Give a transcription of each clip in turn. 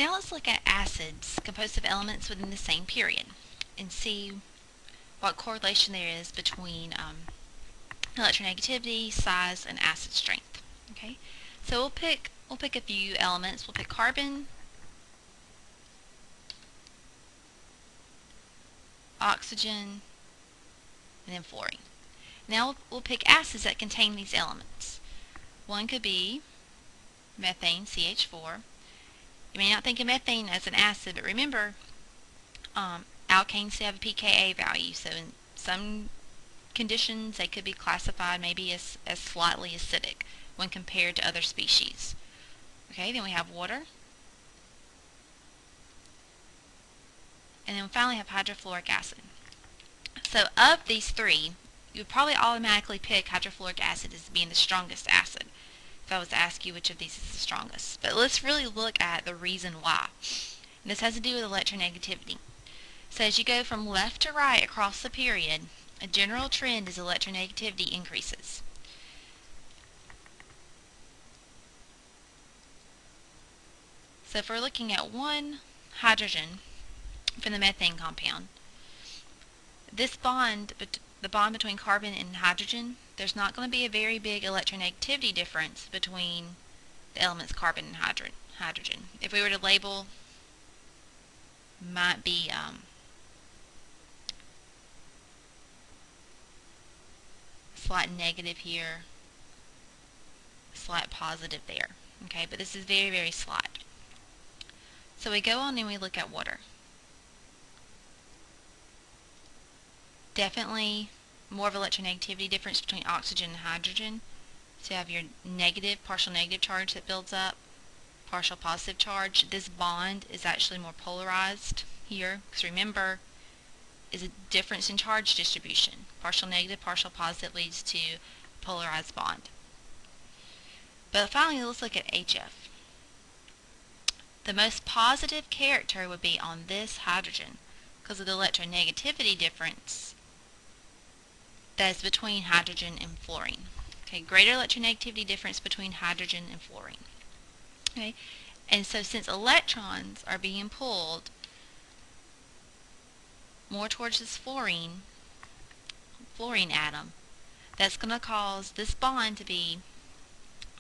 Now let's look at acids composed of elements within the same period and see what correlation there is between electronegativity, size, and acid strength. Okay, so we'll pick a few elements. We'll pick carbon, oxygen, and then fluorine. Now we'll pick acids that contain these elements. One could be methane, CH4. You may not think of methane as an acid, but remember, alkanes have a pKa value, so in some conditions they could be classified maybe as slightly acidic when compared to other species. Okay, then we have water. And then we finally have hydrofluoric acid. So of these three, you would probably automatically pick hydrofluoric acid as being the strongest acid if I was to ask you which of these is the strongest. But let's really look at the reason why. And this has to do with electronegativity. So as you go from left to right across the period, a general trend is electronegativity increases. So if we're looking at one hydrogen from the methane compound, this bond, the bond between carbon and hydrogen, there's not going to be a very big electronegativity difference between the elements carbon and hydrogen. If we were to label, might be slight negative here, slight positive there. Okay, but this is very, very slight. So we go on and we look at water. Definitely more of electronegativity difference between oxygen and hydrogen. So you have your negative, partial negative charge that builds up, partial positive charge. This bond is actually more polarized here, because remember, is a difference in charge distribution. Partial negative, partial positive leads to polarized bond. But finally, let's look at HF. The most positive character would be on this hydrogen because of the electronegativity difference that is between hydrogen and fluorine. Okay, greater electronegativity difference between hydrogen and fluorine. Okay, and so since electrons are being pulled more towards this fluorine atom, that's going to cause this bond to be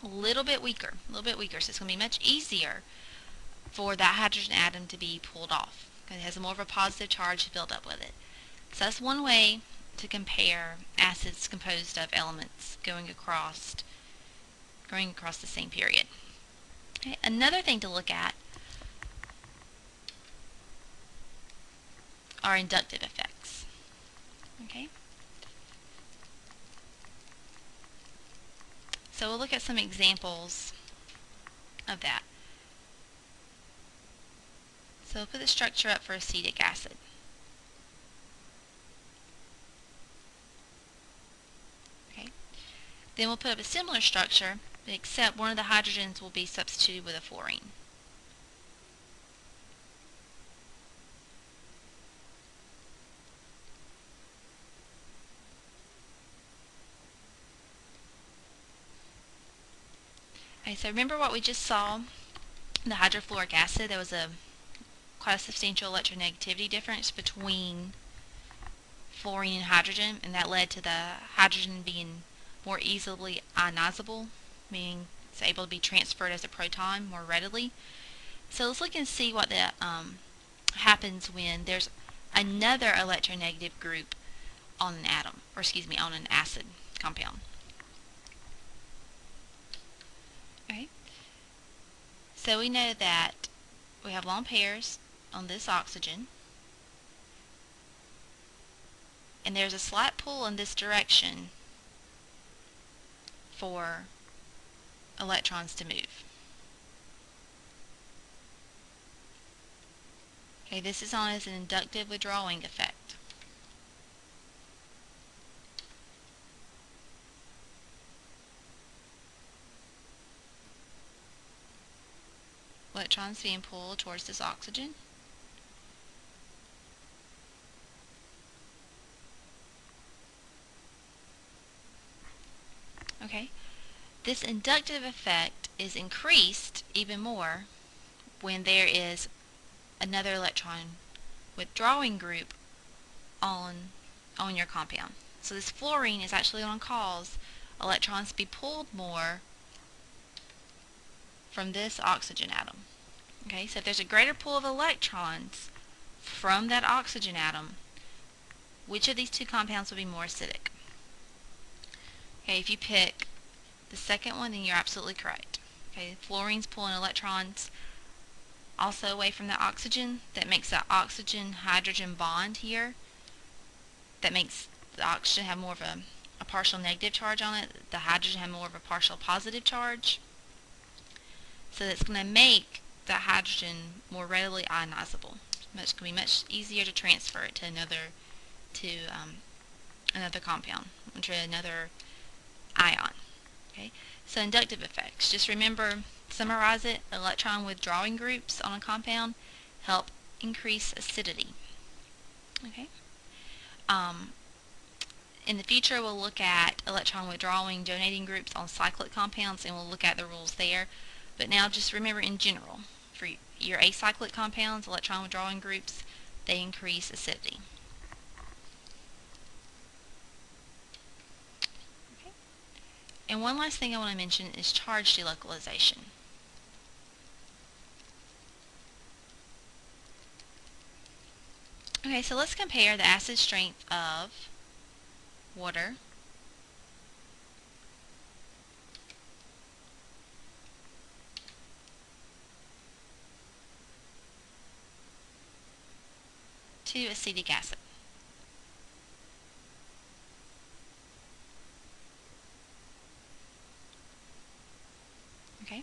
a little bit weaker. So it's going to be much easier for that hydrogen atom to be pulled off, because it has more of a positive charge built up with it. So that's one way to compare acids composed of elements going across the same period. Okay, another thing to look at are inductive effects. Okay, so we'll look at some examples of that. So we'll put the structure up for acetic acid. Okay, then we'll put up a similar structure, except one of the hydrogens will be substituted with a fluorine. Okay, so remember what we just saw in the hydrofluoric acid. There was quite a substantial electronegativity difference between fluorine and hydrogen, and that led to the hydrogen being more easily ionizable, meaning it's able to be transferred as a proton more readily. So let's look and see what that happens when there's another electronegative group on an atom, or on an acid compound. Okay. So we know that we have lone pairs on this oxygen, and there's a slight pull in this direction for electrons to move. Okay, this is known as an inductive withdrawing effect. Electrons being pulled towards this oxygen. Okay, this inductive effect is increased even more when there is another electron withdrawing group on your compound. So this fluorine is actually going to cause electrons to be pulled more from this oxygen atom. Okay, so if there's a greater pull of electrons from that oxygen atom, which of these two compounds will be more acidic? Okay, if you pick the second one, then you're absolutely correct. Okay, fluorine's pulling electrons also away from the oxygen. That makes the oxygen-hydrogen bond here. That makes the oxygen have more of a partial negative charge on it. The hydrogen have more of a partial positive charge. So that's going to make the hydrogen more readily ionizable. It's going to be much easier to transfer it to another compound, to another ion. Okay, so inductive effects. Just remember, summarize it. Electron withdrawing groups on a compound help increase acidity. Okay. In the future, we'll look at electron withdrawing donating groups on cyclic compounds, and we'll look at the rules there. But now just remember, in general, for your acyclic compounds, electron withdrawing groups, they increase acidity. Okay. And one last thing I want to mention is charge delocalization. Okay, so let's compare the acid strength of water to acetic acid. Okay,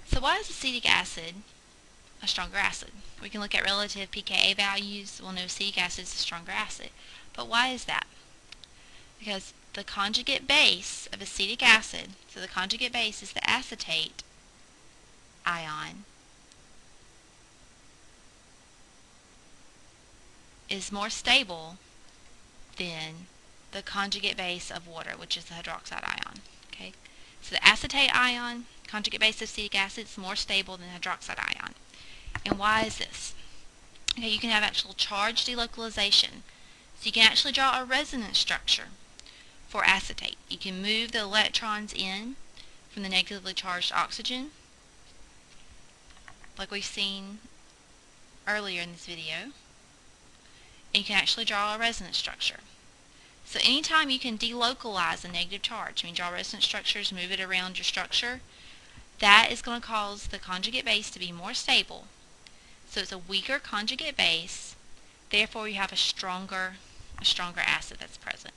so why is acetic acid a stronger acid? We can look at relative pKa values. We'll know acetic acid is a stronger acid. But why is that? Because the conjugate base of acetic acid, so the conjugate base is the acetate ion, is more stable than the conjugate base of water, which is the hydroxide ion. Okay, so the acetate ion, conjugate base of acetic acid, is more stable than the hydroxide ion. And why is this? Okay, you can have actual charge delocalization. So you can actually draw a resonance structure for acetate. You can move the electrons in from the negatively charged oxygen, like we've seen earlier in this video. And you can actually draw a resonance structure. So anytime you can delocalize a negative charge, I mean draw resonance structures, move it around your structure, that is going to cause the conjugate base to be more stable. So it's a weaker conjugate base, therefore you have a stronger acid that's present.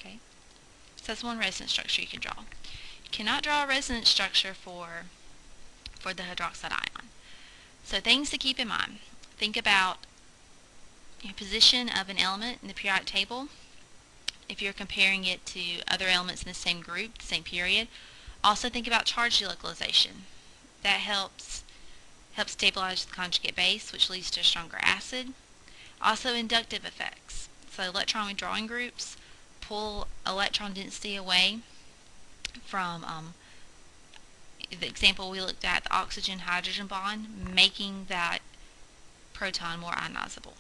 Okay, so that's one resonance structure you can draw. You cannot draw a resonance structure for the hydroxide ion. So things to keep in mind. Think about your position of an element in the periodic table. If you're comparing it to other elements in the same group, the same period. Also think about charge delocalization. That helps stabilize the conjugate base, which leads to a stronger acid. Also inductive effects. So electron withdrawing groups pull electron density away from the example we looked at, the oxygen-hydrogen bond, making that proton more ionizable.